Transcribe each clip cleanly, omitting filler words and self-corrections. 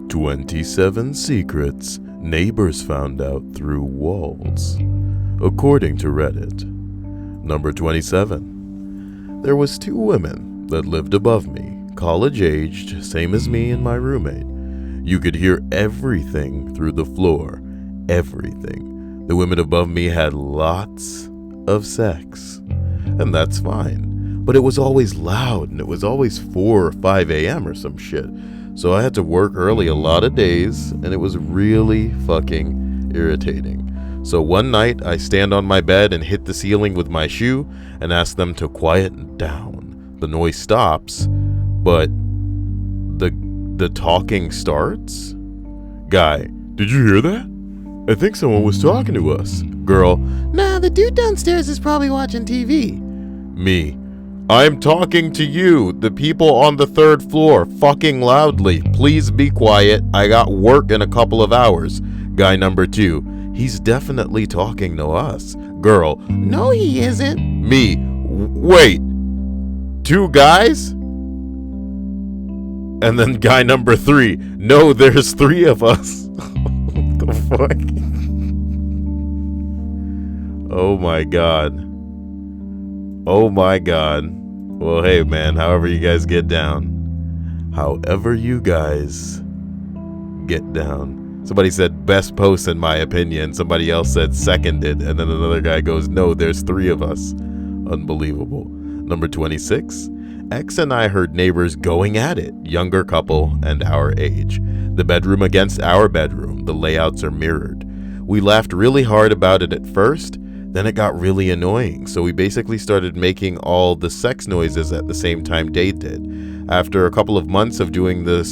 27 secrets neighbors found out through walls, according to Reddit. Number 27. There was 2 women that lived above me, college-aged, same as me and my roommate. You could hear everything through the floor, everything. The women above me had lots of sex, and that's fine. But it was always loud, and it was always 4 or 5 a.m. or some shit. So I had to work early a lot of days, and it was really fucking irritating. So one night, I stand on my bed and hit the ceiling with my shoe and ask them to quiet down. The noise stops, but the talking starts. Guy, did you hear that? I think someone was talking to us. Girl, nah, the dude downstairs is probably watching TV. Me, I'm talking to you, the people on the 3rd floor, fucking loudly. Please be quiet. I got work in a couple of hours. Guy number 2, he's definitely talking to us. Girl, no he isn't. Me, wait, 2 guys? And then guy number 3, no, there's 3 of us. What the fuck? Oh my god. Oh my god. Well, hey man, however you guys get down. However you guys get down. Somebody said best post in my opinion. Somebody else said seconded. And then another guy goes, no, there's 3 of us. Unbelievable. Number 26. X and I heard neighbors going at it. Younger couple and our age. The bedroom against our bedroom. The layouts are mirrored. We laughed really hard about it at first. Then it got really annoying, so we basically started making all the sex noises at the same time they did. After a couple of months of doing the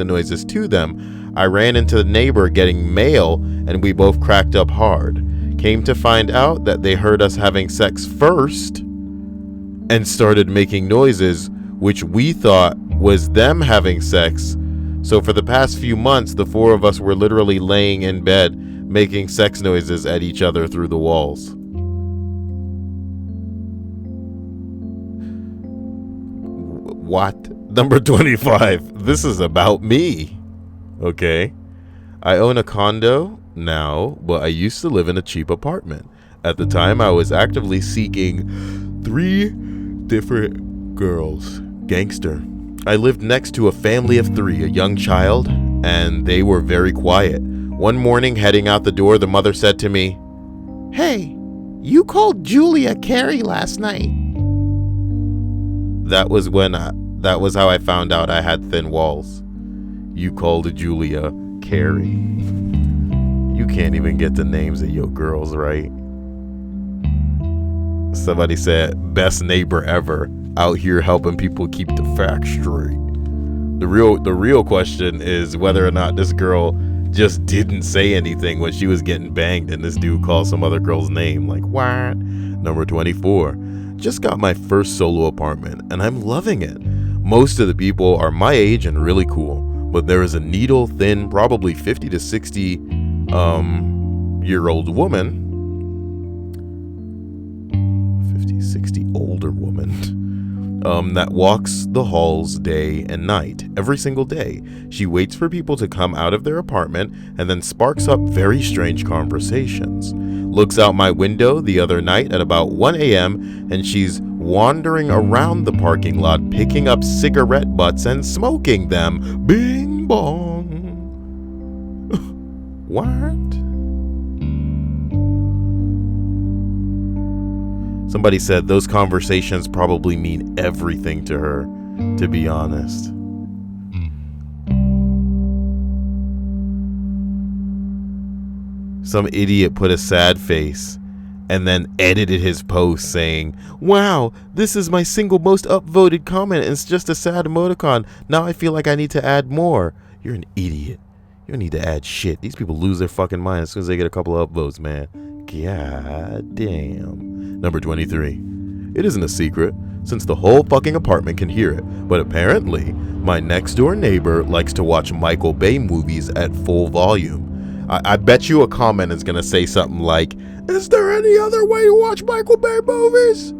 noises to them, I ran into the neighbor getting mail, and we both cracked up hard. Came to find out that they heard us having sex first and started making noises, which we thought was them having sex. So for the past few months, the 4 of us were literally laying in bed making sex noises at each other through the walls. What? Number 25. This is about me. Okay. I own a condo now, but I used to live in a cheap apartment. At the time, I was actively seeking 3 different girls. Gangster. I lived next to a family of 3, a young child, and they were very quiet. One morning, heading out the door, the mother said to me, "Hey, you called Julia Carey last night." That was how I found out I had thin walls. You called Julia Carey. You can't even get the names of your girls right. Somebody said, best neighbor ever, out here helping people keep the facts straight. The real question is whether or not this girl just didn't say anything when she was getting banged and this dude called some other girl's name. Like, what? Number 24. Just got my first solo apartment and I'm loving it. Most of the people are my age and really cool, but there is a needle thin, probably 50 to 60 year old woman, 50, 60 older woman, that walks the halls day and night, every single day. She waits for people to come out of their apartment and then sparks up very strange conversations. Looks out my window the other night at about 1 a.m. and she's wandering around the parking lot picking up cigarette butts and smoking them. Bing bong. What? Somebody said those conversations probably mean everything to her, to be honest. Some idiot put a sad face and then edited his post saying, "Wow, this is my single most upvoted comment and it's just a sad emoticon. Now I feel like I need to add more." You're an idiot. You don't need to add shit. These people lose their fucking mind as soon as they get a couple of upvotes, man. God damn. Number 23. It isn't a secret, since the whole fucking apartment can hear it, but apparently, my next door neighbor likes to watch Michael Bay movies at full volume. I bet you a comment is gonna say something like, "Is there any other way to watch Michael Bay movies?"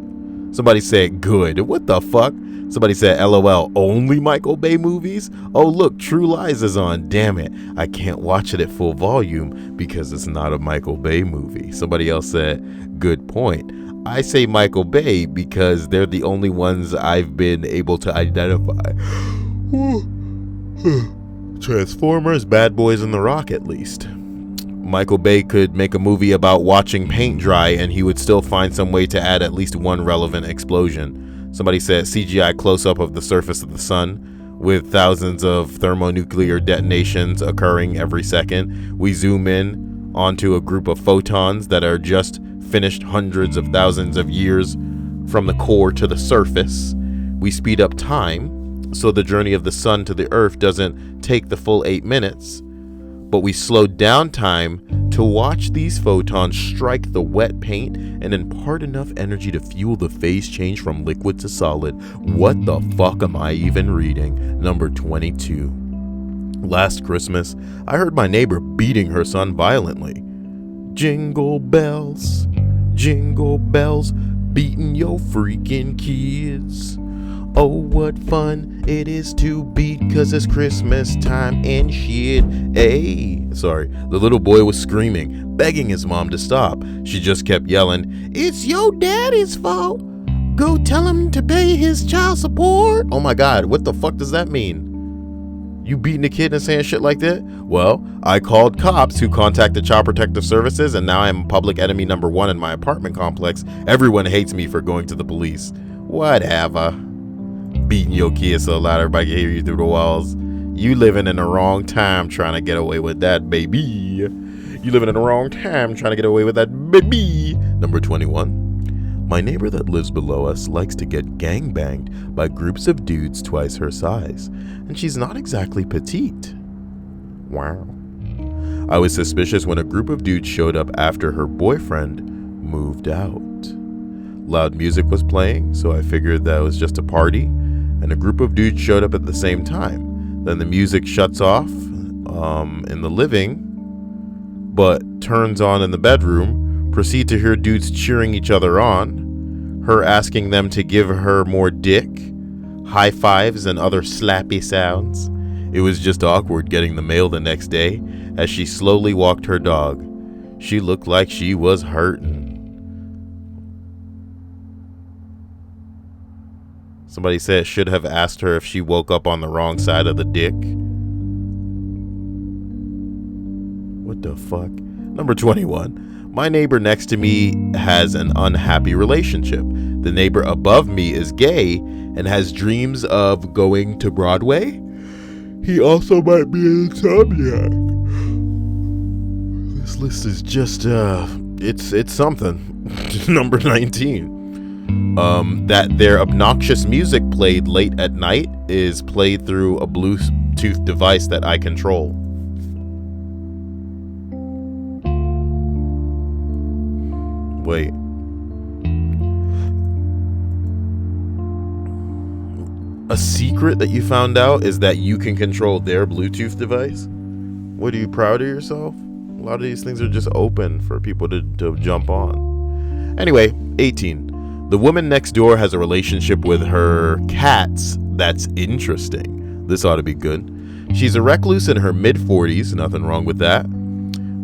Somebody say, "Good." What the fuck? Somebody said, LOL, only Michael Bay movies? Oh, look, True Lies is on. Damn it. I can't watch it at full volume because it's not a Michael Bay movie. Somebody else said, good point. I say Michael Bay because they're the only ones I've been able to identify. Transformers, Bad Boys, and The Rock, at least. Michael Bay could make a movie about watching paint dry and he would still find some way to add at least one relevant explosion. Somebody said CGI close-up of the surface of the sun with thousands of thermonuclear detonations occurring every second. We zoom in onto a group of photons that are just finished hundreds of thousands of years from the core to the surface. We speed up time so the journey of the sun to the earth doesn't take the full 8 minutes, but we slow down time to watch these photons strike the wet paint and impart enough energy to fuel the phase change from liquid to solid. What the fuck am I even reading? Number 22. Last Christmas, I heard my neighbor beating her son violently. Jingle bells, beating your freaking kids. Oh, what fun it is to beat, 'cause it's Christmas time and shit. Hey, sorry. The little boy was screaming, begging his mom to stop. She just kept yelling, it's your daddy's fault. Go tell him to pay his child support. Oh my God, what the fuck does that mean? You beating a kid and saying shit like that? Well, I called cops who contacted Child Protective Services, and now I'm public enemy number 1 in my apartment complex. Everyone hates me for going to the police. Whatever. Beating your kids so loud everybody can hear you through the walls. You living in the wrong time trying to get away with that, baby. You living in the wrong time trying to get away with that, baby. Number 21. My neighbor that lives below us likes to get gangbanged by groups of dudes twice her size, and she's not exactly petite. Wow. I was suspicious when a group of dudes showed up after her boyfriend moved out. Loud music was playing, so I figured that was just a party, and a group of dudes showed up at the same time. Then the music shuts off in the living, but turns on in the bedroom. Proceed to hear dudes cheering each other on, her asking them to give her more dick, high fives, and other slappy sounds. It was just awkward getting the mail the next day as she slowly walked her dog. She looked like she was hurting. Somebody said should have asked her if she woke up on the wrong side of the dick. What the fuck? Number 21. My neighbor next to me has an unhappy relationship. The neighbor above me is gay and has dreams of going to Broadway. He also might be an insomniac. This list is just, it's something. Number 19. That their obnoxious music played late at night is played through a Bluetooth device that I control. Wait. A secret that you found out is that you can control their Bluetooth device? What, are you proud of yourself? A lot of these things are just open for people to jump on. Anyway, 18. The woman next door has a relationship with her cats that's interesting. This ought to be good. She's a recluse in her mid-40s, nothing wrong with that.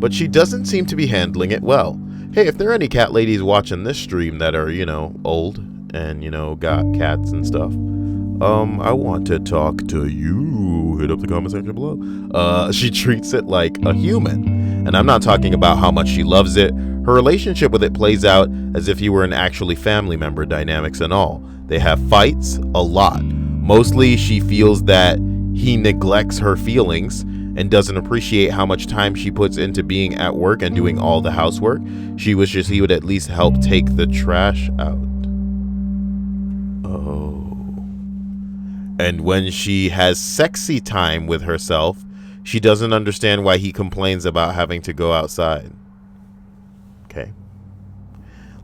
But she doesn't seem to be handling it well. Hey, if there are any cat ladies watching this stream that are, old and, got cats and stuff, I want to talk to you. Hit up the comment section below. She treats it like a human. And I'm not talking about how much she loves it. Her relationship with it plays out as if you were an actually family member, dynamics and all. They have fights a lot. Mostly she feels that he neglects her feelings and doesn't appreciate how much time she puts into being at work and doing all the housework. She wishes he would at least help take the trash out. Oh. And when she has sexy time with herself, she doesn't understand why he complains about having to go outside. Okay.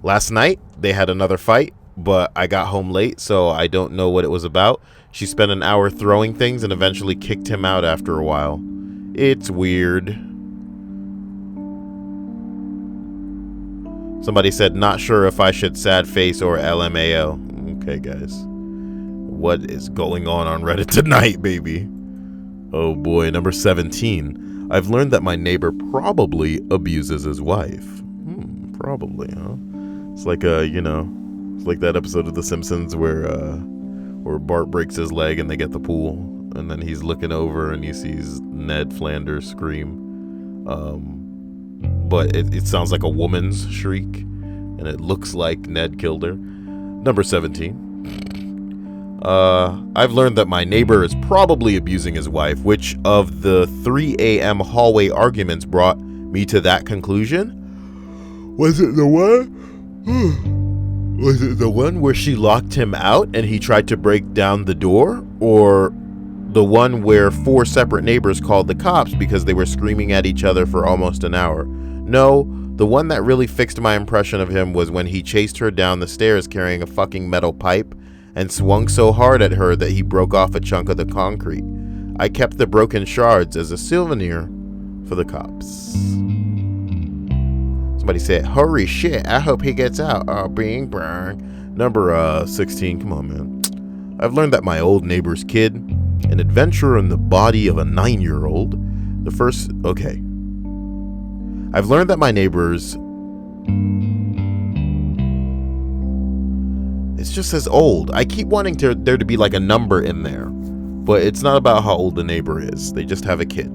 Last night, they had another fight, but I got home late, so I don't know what it was about. She spent an hour throwing things and eventually kicked him out after a while. It's weird. Somebody said, not sure if I should sad face or LMAO. Okay, guys. what is going on Reddit tonight, baby? Oh boy, number 17. I've learned that my neighbor probably abuses his wife. Probably, huh? It's like it's like that episode of The Simpsons where Bart breaks his leg and they get the pool, and then he's looking over and he sees Ned Flanders scream. But it sounds like a woman's shriek, and it looks like Ned killed her. Number 17. I've learned that my neighbor is probably abusing his wife, which of the 3 a.m. hallway arguments brought me to that conclusion? Was it the one? Was it the one where she locked him out and he tried to break down the door? Or the one where 4 separate neighbors called the cops because they were screaming at each other for almost an hour? No, the one that really fixed my impression of him was when he chased her down the stairs carrying a fucking metal pipe and swung so hard at her that he broke off a chunk of the concrete. I kept the broken shards as a souvenir for the cops. Somebody said, "Hurry, shit, I hope he gets out." Oh, bing, bang. Number 16, come on, man. I've learned that my old neighbor's kid, an adventurer in the body of a 9-year-old, I've learned that my neighbor's... It just says old. I keep wanting there to be like a number in there, but it's not about how old the neighbor is. They just have a kid.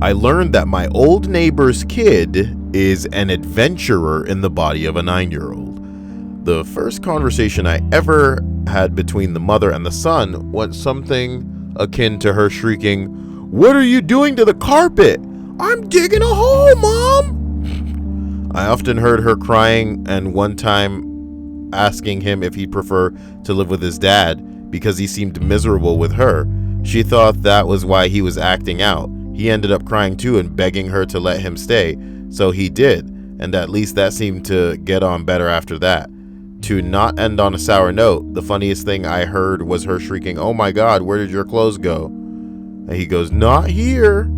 I learned that my old neighbor's kid is an adventurer in the body of a 9-year-old. The first conversation I ever had between the mother and the son was something akin to her shrieking, "What are you doing to the carpet?" "I'm digging a hole, Mom!" I often heard her crying, and one time asking him if he'd prefer to live with his dad because he seemed miserable with her. She thought that was why he was acting out. He ended up crying too and begging her to let him stay, so he did, and at least that seemed to get on better after that. To not end on a sour note, the funniest thing I heard was her shrieking, "Oh my God, where did your clothes go?" And he goes, "Not here."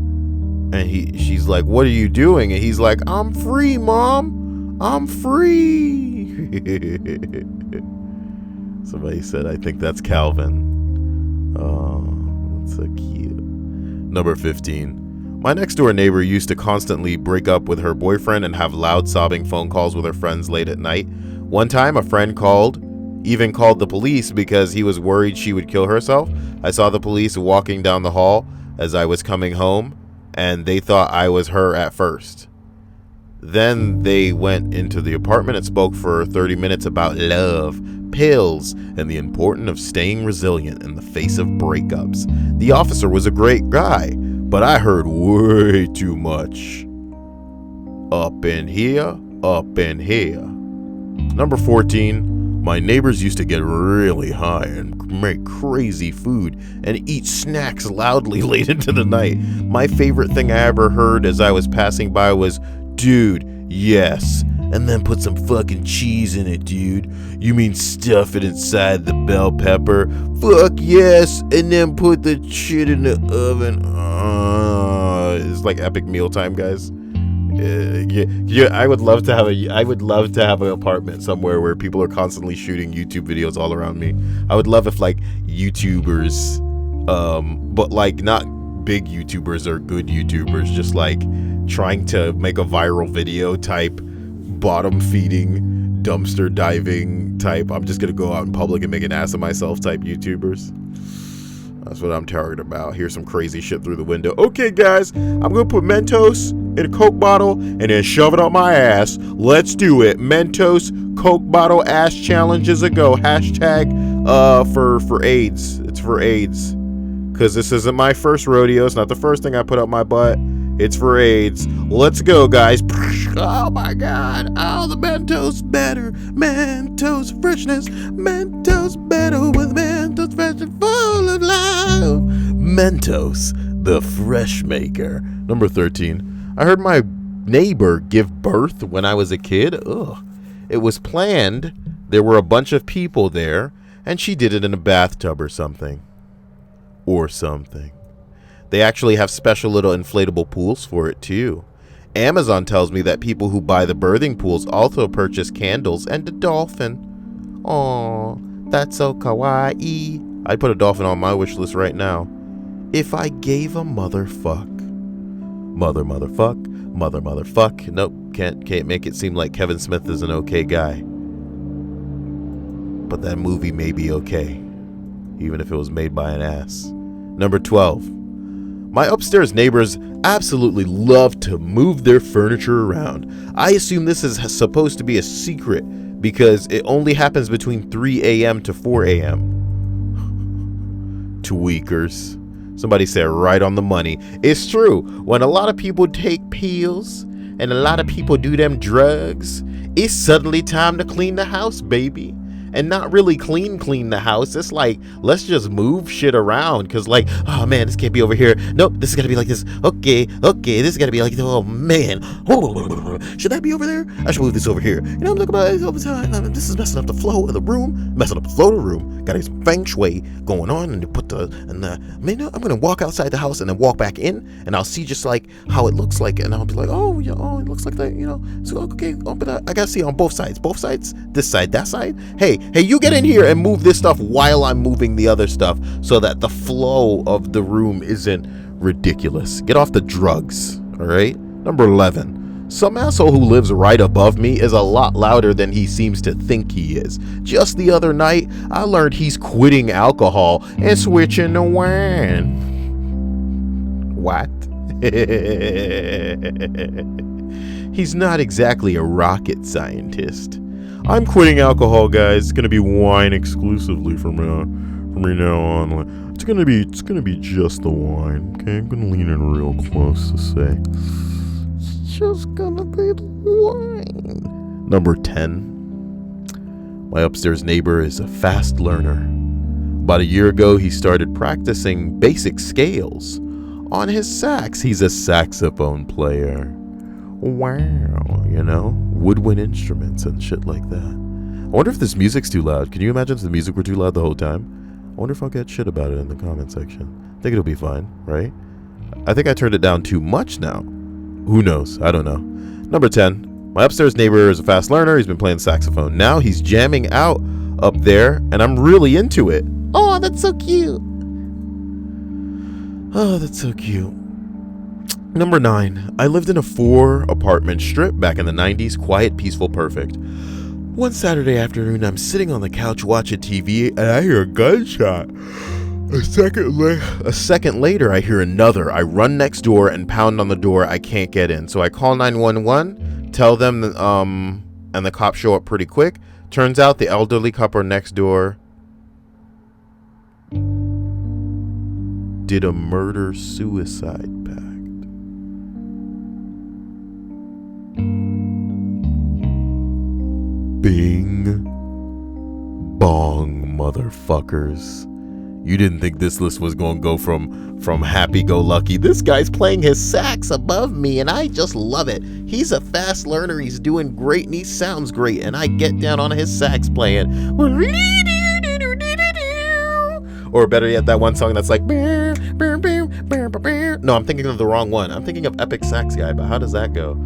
And she's like, "What are you doing?" And he's like, "I'm free, Mom. I'm free." Somebody said, "I think that's Calvin." Oh, that's so cute. Number 15. My next door neighbor used to constantly break up with her boyfriend and have loud sobbing phone calls with her friends late at night. One time a friend even called the police because he was worried she would kill herself. I saw the police walking down the hall as I was coming home, and they thought I was her at first. Then they went into the apartment and spoke for 30 minutes about love, pills, and the importance of staying resilient in the face of breakups. The officer was a great guy, but I heard way too much. Up in here, up in here. Number 14. My neighbors used to get really high and make crazy food and eat snacks loudly late into the night. My favorite thing I ever heard as I was passing by was, "Dude, yes, and then put some fucking cheese in it, dude. You mean stuff it inside the bell pepper? Fuck yes, and then put the shit in the oven." It's like epic mealtime, guys. Yeah, I would love to have an apartment somewhere where people are constantly shooting YouTube videos all around me. I would love if like YouTubers, but like not big YouTubers or good YouTubers, just like trying to make a viral video type, bottom feeding, dumpster diving type, I'm just gonna go out in public and make an ass of myself type YouTubers. That's what I'm talking about. Here's some crazy shit through the window. Okay, guys, I'm gonna put Mentos in a Coke bottle and then shove it up my ass. Let's do it. Mentos Coke bottle ass challenges a go. Hashtag for AIDS. It's for AIDS. Because this isn't my first rodeo. It's not the first thing I put up my butt. It's for AIDS. Let's go, guys. Oh my God. Oh, the Mentos better. Mentos freshness. Mentos better with Mentos fresh and full of love. Mentos, the fresh maker. Number 13. I heard my neighbor give birth when I was a kid. Ugh. It was planned. There were a bunch of people there, and she did it in a bathtub or something. They actually have special little inflatable pools for it too. Amazon tells me that people who buy the birthing pools also purchase candles and a dolphin. Aww, That's so kawaii. I'd put a dolphin on my wish list right now. If I gave a motherfuck. Motherfuck. Nope, can't make it seem like Kevin Smith is an okay guy. But that movie may be okay, even if it was made by an ass. Number 12. My upstairs neighbors absolutely love to move their furniture around. I assume this is supposed to be a secret because it only happens between 3 a.m. to 4 a.m. Tweakers. Somebody said right on the money. It's true. When a lot of people take pills and a lot of people do them drugs, it's suddenly time to clean the house, baby. And not really clean the house. It's like, let's just move shit around. Because like, oh man, this can't be over here. Nope, this is going to be like this. Okay, this is going to be like, oh man. Should that be over there? I should move this over here. You know, I'm looking about it all the time. This is messing up the flow of the room. Got his feng shui going on. And man, I'm going to walk outside the house and then walk back in. And I'll see just like how it looks like. And I'll be like, oh, yeah, it looks like that, you know. So, okay, but I got to see on both sides. This side, that side. Hey, you get in here and move this stuff while I'm moving the other stuff so that the flow of the room isn't ridiculous. Get off the drugs, all right? Number 11. Some asshole who lives right above me is a lot louder than he seems to think he is. Just the other night, I learned he's quitting alcohol and switching to wine. What? He's not exactly a rocket scientist. I'm quitting alcohol, guys. It's gonna be wine exclusively from me now on. It's gonna be just the wine. Okay, I'm gonna lean in real close to say it's just gonna be the wine. Number 10. My upstairs neighbor is a fast learner. About a year ago, he started practicing basic scales on his sax. He's a saxophone player. Wow, you know, woodwind instruments and shit like that. I wonder if this music's too loud. Can you imagine if the music were too loud the whole time? I wonder if I'll get shit about it in the comment section. I think it'll be fine, right? I think I turned it down too much now. Who knows? I don't know. Number 10. My upstairs neighbor is a fast learner. He's been playing saxophone. Now he's jamming out up there, and I'm really into it. Oh, that's so cute. Oh, that's so cute. Number 9. I lived in a 4-apartment strip back in the 90s. Quiet, peaceful, perfect. One Saturday afternoon, I'm sitting on the couch watching TV, and I hear a gunshot. A second later, I hear another. I run next door and pound on the door. I can't get in. So I call 911, tell them, and the cops show up pretty quick. Turns out the elderly couple next door did a murder-suicide pact. Bing bong, motherfuckers. You didn't think this list was gonna go from happy-go-lucky. This guy's playing his sax above me, and I just love it. He's a fast learner. He's doing great, and he sounds great. And I get down on his sax playing. Or better yet, that one song that's like... No, I'm thinking of the wrong one. I'm thinking of Epic Sax Guy, but how does that go?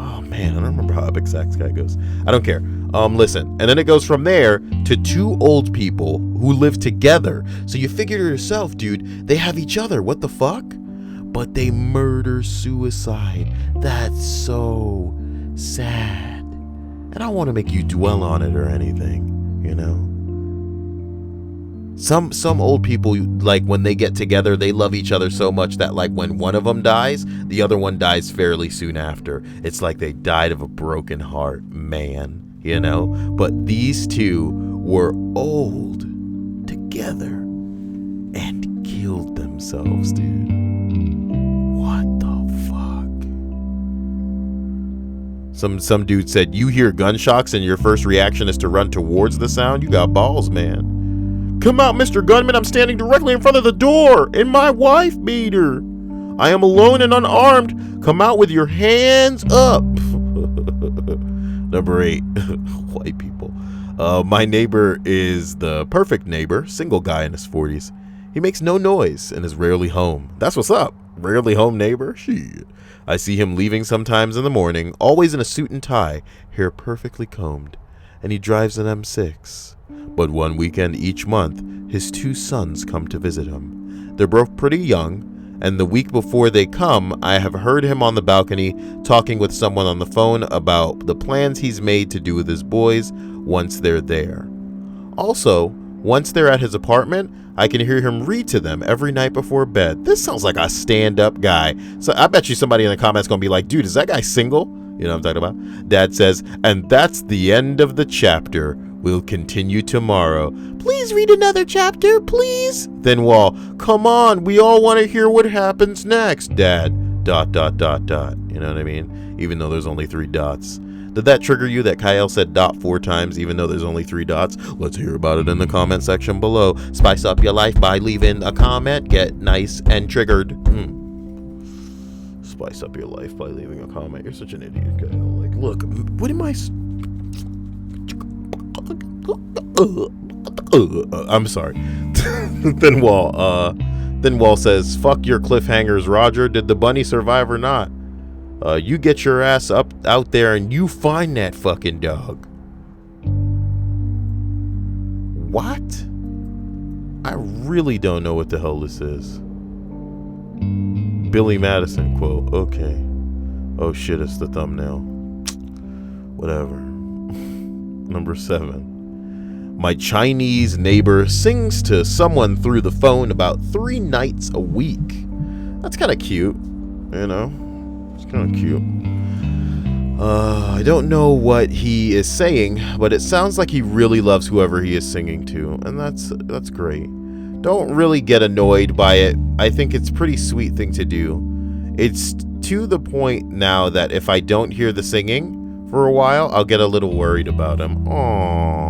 Oh man, I don't remember how Epic Sax Guy goes. I don't care. Listen. And then it goes from there to 2 old people who live together. So you figure to yourself, dude, they have each other. What the fuck? But they murder-suicide. That's so sad. And I don't want to make you dwell on it or anything, you know? Some old people, like, when they get together, they love each other so much that, like, when one of them dies, the other one dies fairly soon after. It's like they died of a broken heart, man, you know? But these 2 were old together and killed themselves, dude. What the fuck? Some dude said, you hear gunshots and your first reaction is to run towards the sound? You got balls, man. Come out, Mr. Gunman. I'm standing directly in front of the door, and my wife beater. I am alone and unarmed. Come out with your hands up. Number 8, white people. My neighbor is the perfect neighbor, single guy in his 40s. He makes no noise and is rarely home. That's what's up. Rarely home neighbor? Shit. I see him leaving sometimes in the morning, always in a suit and tie, hair perfectly combed. and he drives an M6. But one weekend each month, his 2 sons come to visit him. They're both pretty young, and the week before they come, I have heard him on the balcony talking with someone on the phone about the plans he's made to do with his boys once they're there. Also, once they're at his apartment, I can hear him read to them every night before bed. This sounds like a stand-up guy. So I bet you somebody in the comments going to be like, dude, is that guy single? You know what I'm talking about? Dad says, and that's the end of the chapter. We'll continue tomorrow. Please read another chapter, please. Then Wall, come on, we all want to hear what happens next. Dad, ... You know what I mean? Even though there's only 3 dots. Did that trigger you that Kyle said dot 4 times even though there's only 3 dots? Let's hear about it in the comment section below. Spice up your life by leaving a comment. Get nice and triggered. Spice up your life by leaving a comment. You're such an idiot, Kyle. Like, look, what am I... I'm sorry. Then Wall says, fuck your cliffhangers, Roger. Did the bunny survive or not? You get your ass up out there and you find that fucking dog. What? I really don't know what the hell this is. Billy Madison quote. Okay. Oh shit, it's the thumbnail. Whatever. Number 7. My Chinese neighbor sings to someone through the phone about 3 nights a week. That's kind of cute, you know? It's kind of cute. I don't know what he is saying, but it sounds like he really loves whoever he is singing to, and that's great. Don't really get annoyed by it. I think it's a pretty sweet thing to do. It's to the point now that if I don't hear the singing for a while, I'll get a little worried about him. Aww.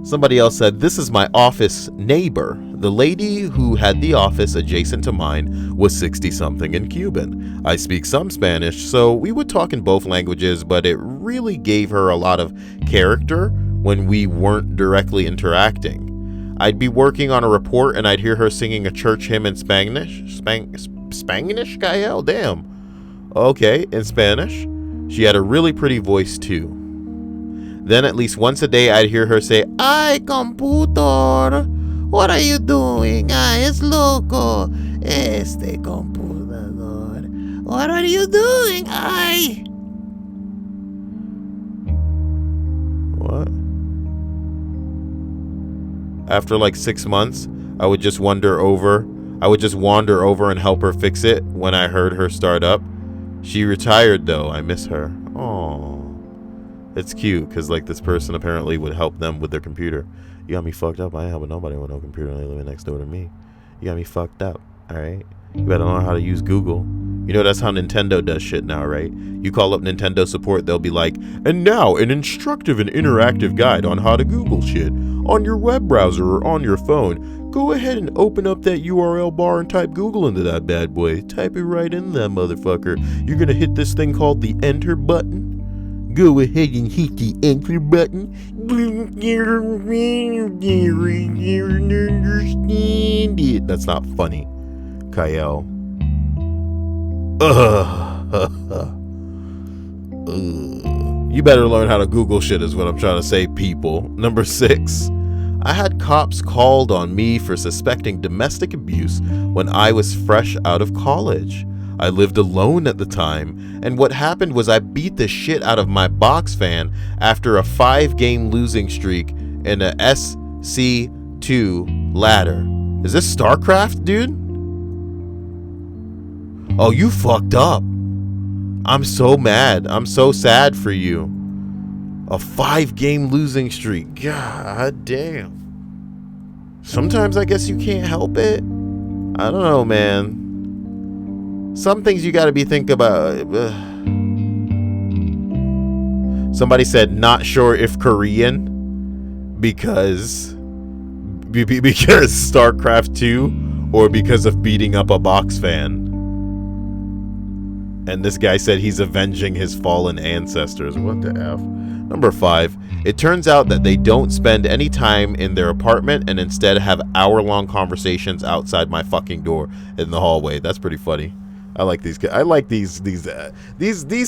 Somebody else said, this is my office neighbor. The lady who had the office adjacent to mine was 60-something and Cuban. I speak some Spanish, so we would talk in both languages, but it really gave her a lot of character when we weren't directly interacting. I'd be working on a report and I'd hear her singing a church hymn in Spanish. Spanish? Kyle? Damn. Okay, in Spanish. She had a really pretty voice too. Then at least once a day I'd hear her say, ay, computer, what are you doing? Ay, es loco, este computador. What are you doing? Ay. What? After like 6 months, I would just wander over and help her fix it when I heard her start up. She retired though. I miss her. Aww. It's cute because like this person apparently would help them with their computer. You got me fucked up. I ain't helping nobody with no computer. They living next door to me. You got me fucked up. All right. You better learn how to use Google. You know that's how Nintendo does shit now, right? You call up Nintendo support, they'll be like, and now an instructive and interactive guide on how to Google shit on your web browser or on your phone. Go ahead and open up that URL bar and type Google into that bad boy. Type it right in there, motherfucker. You're gonna hit this thing called the enter button. Go ahead and hit the enter button. Understand it. That's not funny, Kyle. You better learn how to Google shit is what I'm trying to say, people. Number 6. I had cops called on me for suspecting domestic abuse when I was fresh out of college. I lived alone at the time, and what happened was I beat the shit out of my box fan after a 5-game losing streak in a SC2 ladder. Is this StarCraft, dude? Oh, you fucked up. I'm so mad. I'm so sad for you. A 5-game losing streak. God damn. Sometimes I guess you can't help it. I don't know, man. Some things you gotta be thinking about. Somebody said not sure if Korean because StarCraft 2 or because of beating up a box fan. And this guy said he's avenging his fallen ancestors. What the F? Number 5. It turns out that they don't spend any time in their apartment and instead have hour-long conversations outside my fucking door in the hallway. That's pretty funny. I like these. I like these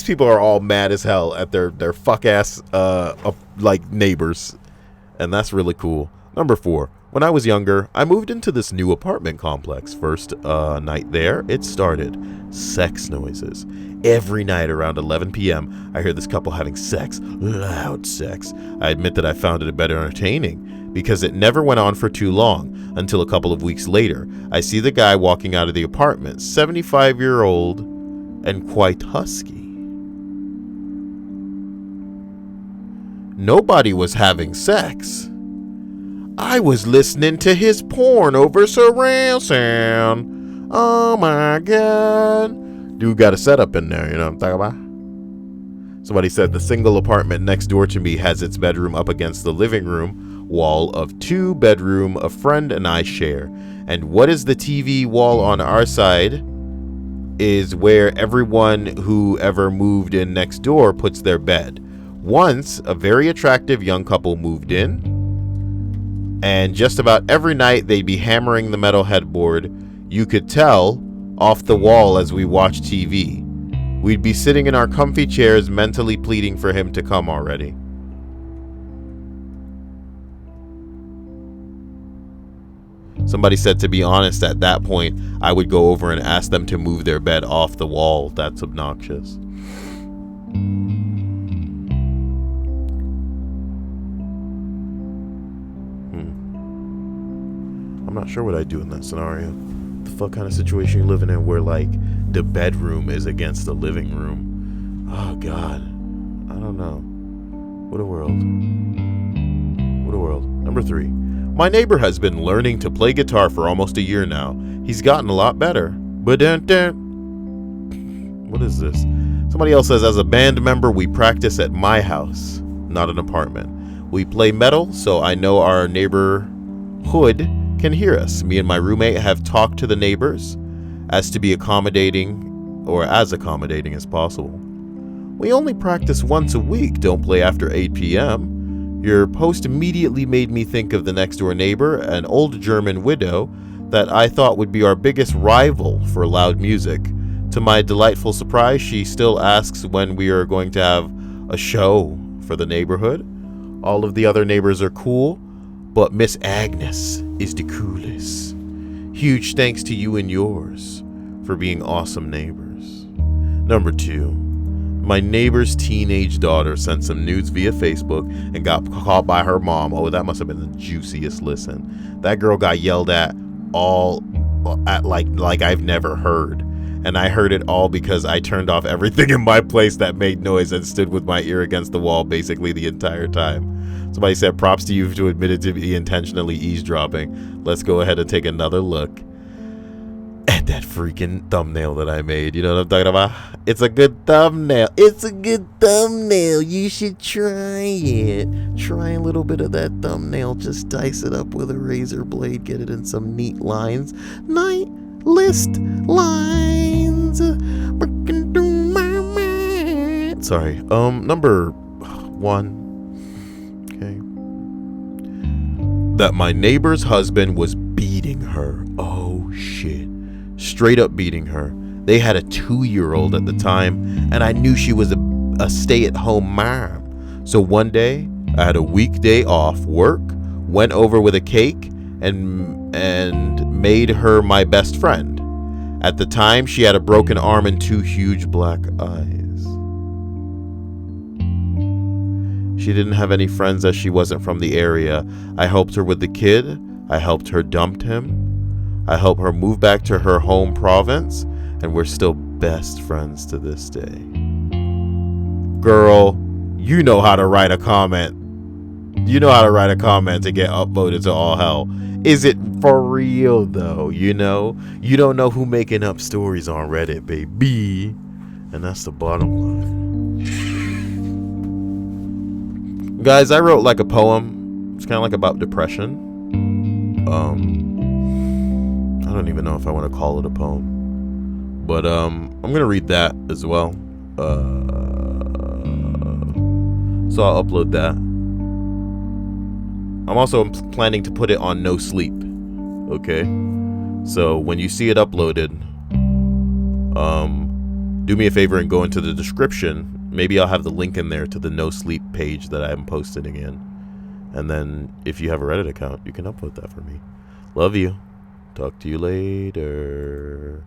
people are all mad as hell at their fuck ass like neighbors, and that's really cool. Number 4. When I was younger, I moved into this new apartment complex. First night there, it started. Sex noises. Every night around 11 p.m., I hear this couple having sex. Loud sex. I admit that I found it a bit entertaining because it never went on for too long. Until a couple of weeks later, I see the guy walking out of the apartment, 75-year-old and quite husky. Nobody was having sex. I was listening to his porn over surround sound. Oh my God. Dude got a setup in there, you know what I'm talking about? Somebody said the single apartment next door to me has its bedroom up against the living room wall of 2-bedroom a friend and I share. And what is the TV wall on our side is where everyone who ever moved in next door puts their bed. Once, a very attractive young couple moved in. And just about every night they'd be hammering the metal headboard. You could tell off the wall as we watched TV. We'd be sitting in our comfy chairs mentally pleading for him to come already. Somebody said, to be honest, at that point, I would go over and ask them to move their bed off the wall. That's obnoxious. I'm not sure what I'd do in that scenario. The fuck kind of situation you're living in where, like, the bedroom is against the living room? Oh, God. I don't know. What a world. What a world. Number 3. My neighbor has been learning to play guitar for almost a year now. He's gotten a lot better. What is this? Somebody else says, as a band member, we practice at my house, not an apartment. We play metal, so I know our neighborhood can hear us. Me and my roommate have talked to the neighbors as to be accommodating, or as accommodating as possible. We only practice once a week, don't play after 8 p.m. Your post immediately made me think of the next door neighbor, an old German widow that I thought would be our biggest rival for loud music. To my delightful surprise, she still asks when we are going to have a show for the neighborhood. All of the other neighbors are cool, but Miss Agnes is the coolest. Huge thanks to you and yours for being awesome neighbors. Number 2. My neighbor's teenage daughter sent some nudes via Facebook and got caught by her mom. Oh, that must have been the juiciest listen. That girl got yelled at like I've never heard. And I heard it all because I turned off everything in my place that made noise and stood with my ear against the wall basically the entire time. Somebody said, props to you to admit it to be intentionally eavesdropping. Let's go ahead and take another look at that freaking thumbnail that I made. You know what I'm talking about? It's a good thumbnail. It's a good thumbnail. You should try it. Try a little bit of that thumbnail. Just dice it up with a razor blade. Get it in some neat lines. Night list lines. Working through my mind. Sorry. Number 1. Okay. That my neighbor's husband was beating her. Oh shit. Straight up beating her. They had a 2-year-old at the time, and I knew she was a stay-at-home mom. So one day, I had a weekday off work, went over with a cake, and made her my best friend. At the time, she had a broken arm and 2 huge black eyes. She didn't have any friends as she wasn't from the area. I helped her with the kid. I helped her dump him. I helped her move back to her home province, and we're still best friends to this day. Girl, you know how to write a comment. You know how to write a comment to get upvoted to all hell. Is it for real, though? You know? You don't know who making up stories on Reddit, baby. And that's the bottom line. Guys, I wrote like a poem. It's kind of like about depression. I don't even know if I want to call it a poem, but I'm gonna read that as well. So I'll upload that. I'm also planning to put it on no sleep. Okay, so when you see it uploaded, Do me a favor and go into the description. Maybe I'll have the link in there to the No Sleep page that I'm posting again. And then if you have a Reddit account, you can upload that for me. Love you. Talk to you later.